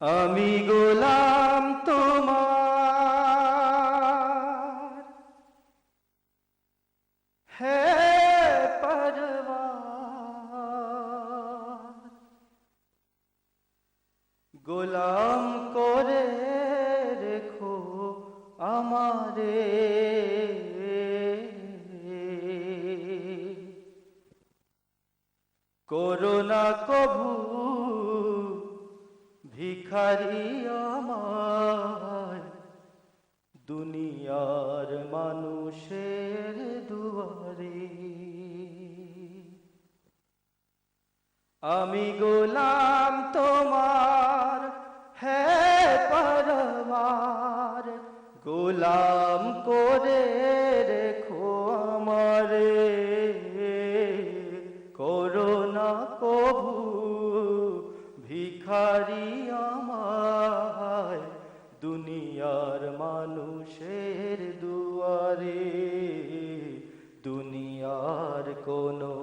আমি গোলাম তোমার, হে পরওয়ার, গোলাম করে রেখো আমারে, করোনা কভু ভিখারি আমায়, দুনিয়ার মানুষের দুয়ারে। আমি গোলাম তোমার, হে পরওয়ার, গোলাম করে রেখো আমারে, করোনা কভু ভিখারি আমায়, দুনিয়ার মানুষের দুয়ারে, দুনিয়ার কোনো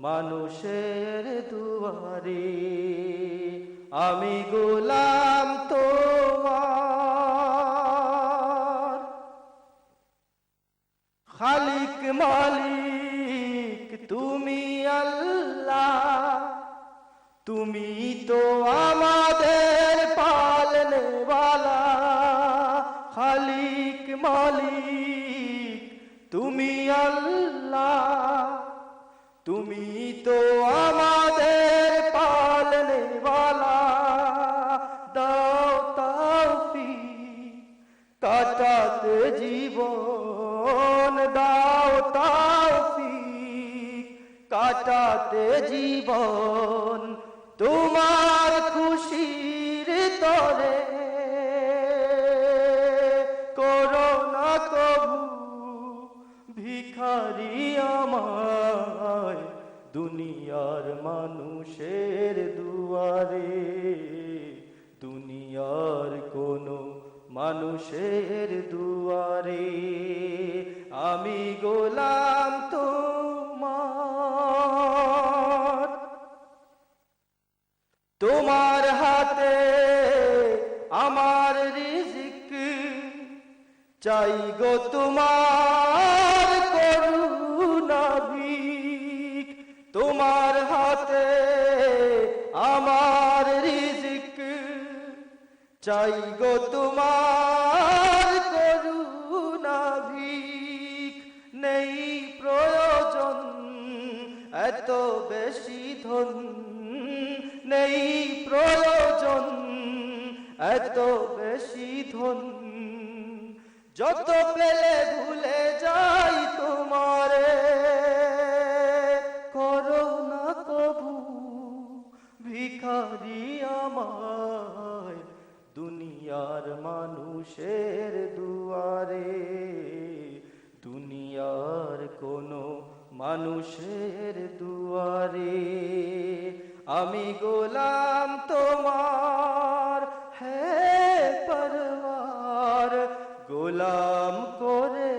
মানুষের দুয়ারে। আমি গোলাম তোমার, খালিক মালিক তুমি আল্লাহ, তুমি তো আমাদের পালনেওয়ালা। খালিক মালিক তুমি আল্লাহ, তুমি তো আমাদের পালনেওয়ালা। দাও তৌফিক কাটাতে জীবন, দাও তৌফিক কাটাতে জীবন, তোমার খুশির তরে, করোনা কভু ভিখারি আমায়, দুনিয়ার মানুষের দুয়ারে, দুনিয়ার কোনো মানুষের দুয়ারে। আমি গোলাম তোমার, তোমার হাতে আমার রিজিক, চাই গো তোমার করুণা ভিক। তোমার হাতে আমার রিজিক, চাই গো তোমার করুণা ভিক। নেই প্রয়োজন এত বেশি ধন, নেই প্রয়োজন এত বেশি ধন, যত পেলে ভুলে যাই তোমারে, করোনা কভু ভিখারি আমায়, দুনিয়ার মানুষের দুয়ারে, দুনিয়ার কোনো মানুষের দুয়ারে। আমি গোলাম তোমার, হে পরওয়ার, গোলাম করে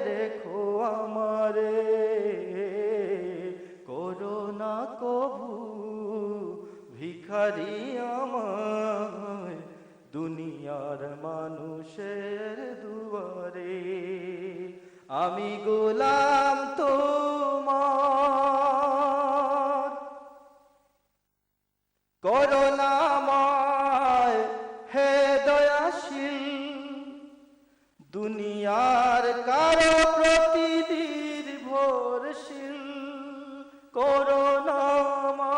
রেখো আমারে, করোনা কভু ভিখারি আমায়, দুনিয়ার মানুষের দুয়ারে। আমি গোলাম তোমার, করুণাময় হে দয়াশীল, দুনিয়ার কারো প্রতি নির্ভরশীল। করুণাময়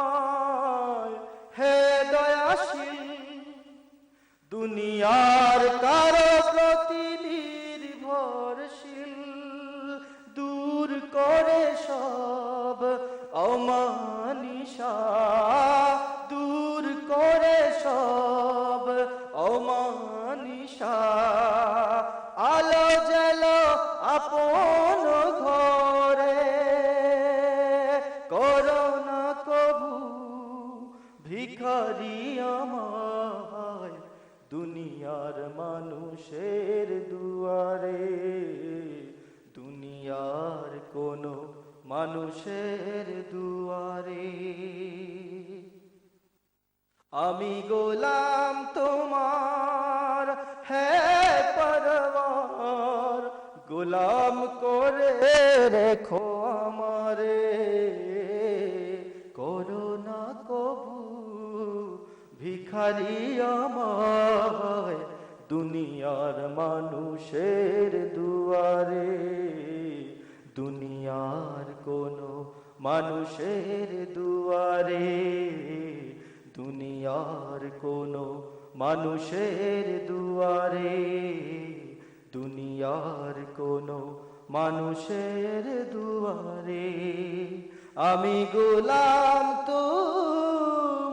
হে দয়াশীল, দুনিয়ার কারো প্রতি নির্ভরশীল। দূর করে সব অমানিসা, দূর করে সব অমানিসা। আলো জ্বালো আপন ঘরে, করোনা কভু ভিখারি আমায়, দুনিয়ার মানুষের দুয়ারে, দুনিয়ার কোনো মানুষের দুয়ারে। আমি গোলাম তোমার, হ্যাঁ পরওয়ার, গোলাম করে রেখো আমারে, করো না কবু ভিখারি আমায় দুনিয়ার মানুষের দুয়ারে, দুনিয়ার কোনো মানুষের দুয়ারে, দুনিয়ার কোনো মানুষের দুয়ারে, দুনিয়ার কোনো মানুষের দুয়ারে, আমি গোলাম তোমার।